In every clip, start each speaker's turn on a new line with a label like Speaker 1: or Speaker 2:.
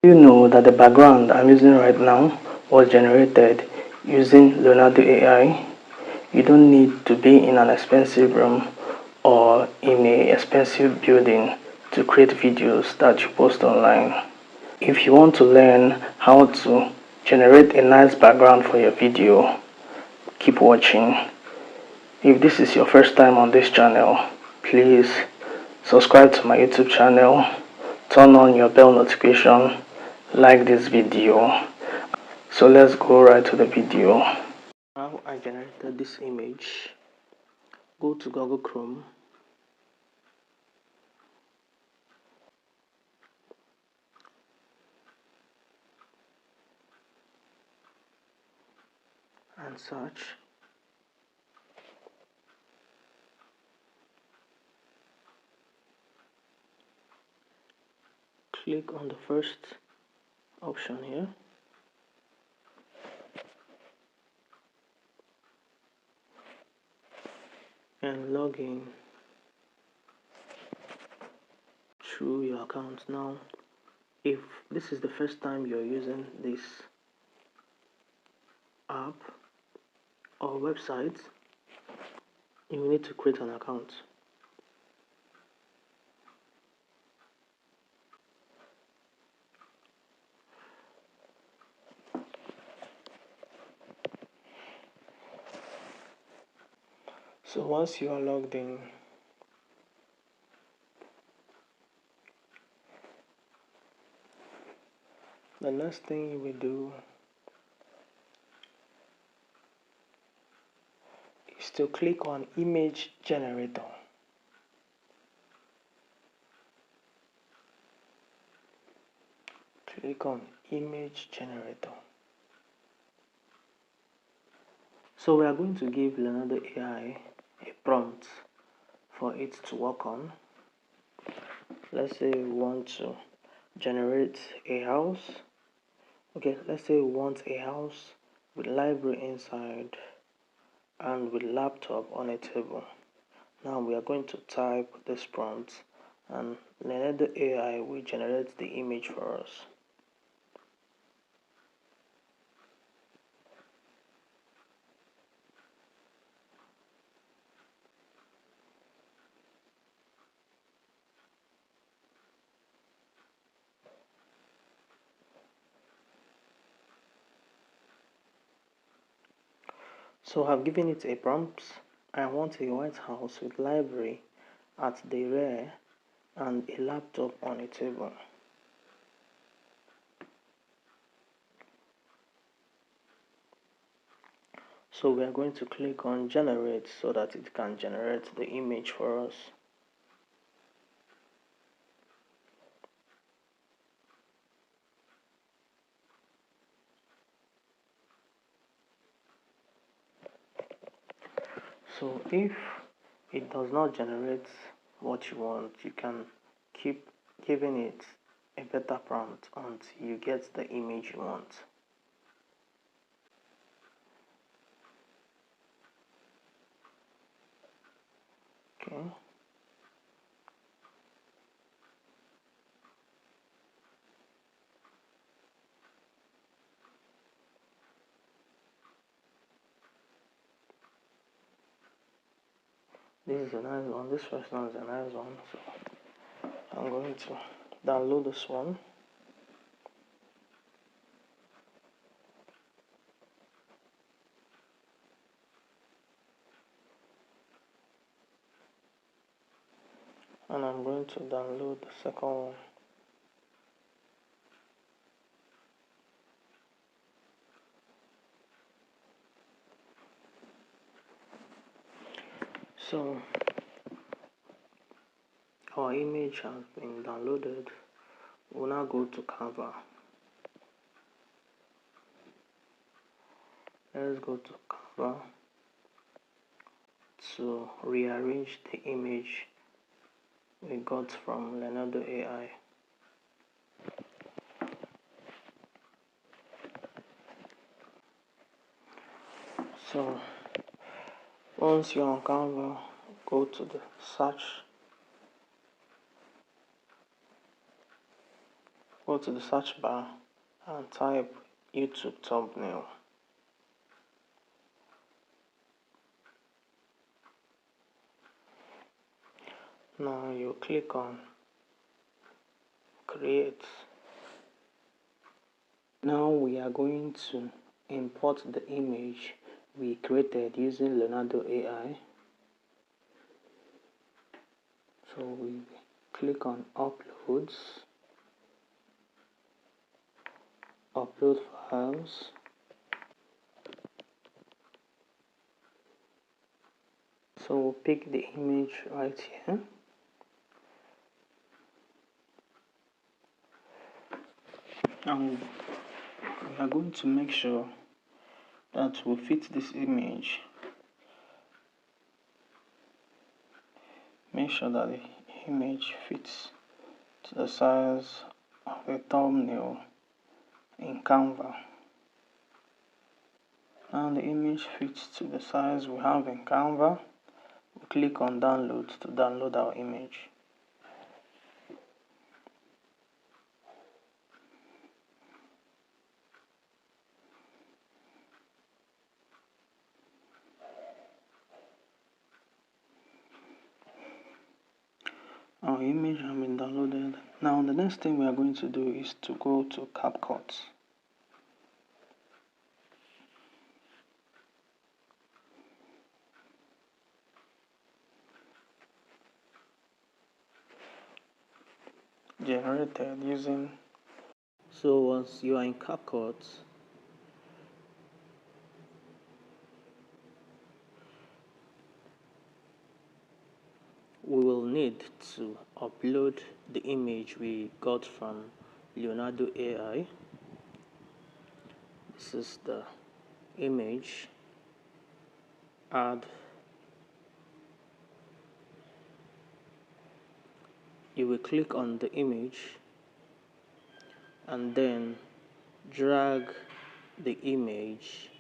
Speaker 1: You know that the background I'm using right now was generated using Leonardo AI. You don't need to be in an expensive room or in a expensive building to create videos that you post online. If you want to learn how to generate a nice background for your video, keep watching. If this is your first time on this channel, please subscribe to my YouTube channel, turn on your bell notification, like this video. So let's go right to the video. Now I generated this image. Go to Google Chrome. And search. Click on the first option here. And log in through your account. Now, if this is the first time you're using this app or website, you need to create an account. So once you are logged in, the next thing you will do is to click on image generator. Click on image generator. So we are going to give Leonardo AI a prompt for it to work on. Let's say we want to generate a house. Okay, let's say we want a house with library inside and with laptop on a table. Now we are going to type this prompt and Leonardo AI will generate the image for us. So I've given it a prompt. I want a white house with library at the rear and a laptop on a table. So we are going to click on generate so that it can generate the image for us. So if it does not generate what you want, you can keep giving it a better prompt until you get the image you want. Okay. This is a nice one. This first one is a nice one. So I'm going to download this one. And I'm going to download the second one. So our image has been downloaded. We'll now go to Canva. Let's go to Canva to rearrange the image we got from Leonardo AI. So once you're on Canva, go to the search. go to the search bar and type YouTube thumbnail. Now you click on create. Now we are going to import the image we created using Leonardo AI. So we click on uploads, upload files. So we'll pick the image right here. And we are going to make sure that we fit this image. Make sure that the image fits to the size of the thumbnail in Canva. And the image fits to the size we have in Canva. We click on download to download our image. Our image has been downloaded. Now the next thing we are going to do is to go to Capcut. Generated using. So once you are in Capcut, we will need to upload the image we got from Leonardo AI. This is the image. Add. You will click on the image and then drag the image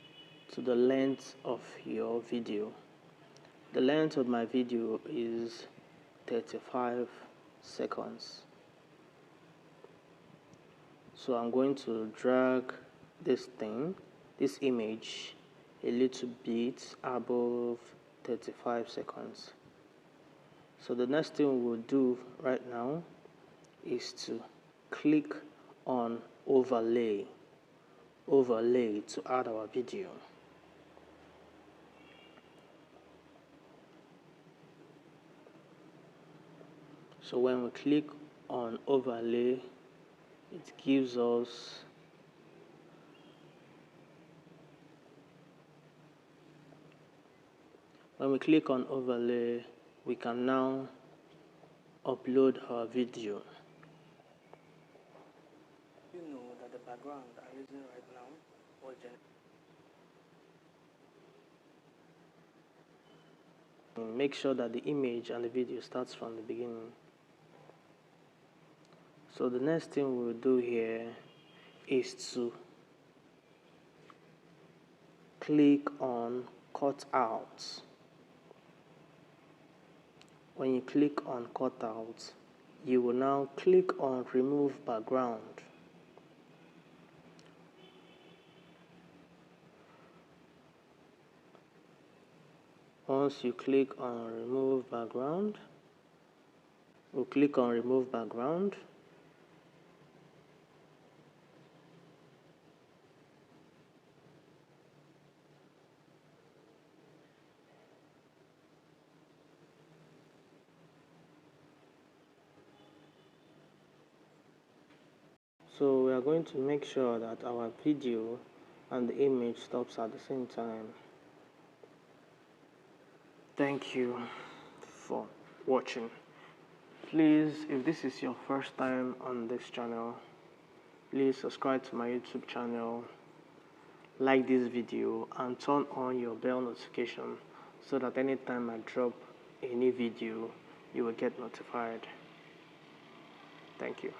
Speaker 1: to the length of your video. The length of my video is 35 seconds. So I'm going to drag this image a little bit above 35 seconds. So the next thing we'll do right now is to click on overlay to add our video. So when we click on overlay, it gives us when we click on overlay, we can now upload our video. You know that the background I'm using right now was make sure that the image and the video starts from the beginning. So the next thing we'll do here is to click on cut out. When you click on cut out, you will now click on remove background. Once you click on remove background, we'll click on remove background. So we are going to make sure that our video and the image stops at the same time. Thank you for watching. Please, if this is your first time on this channel, please subscribe to my YouTube channel, like this video, and turn on your bell notification so that anytime I drop a new video, you will get notified. Thank you.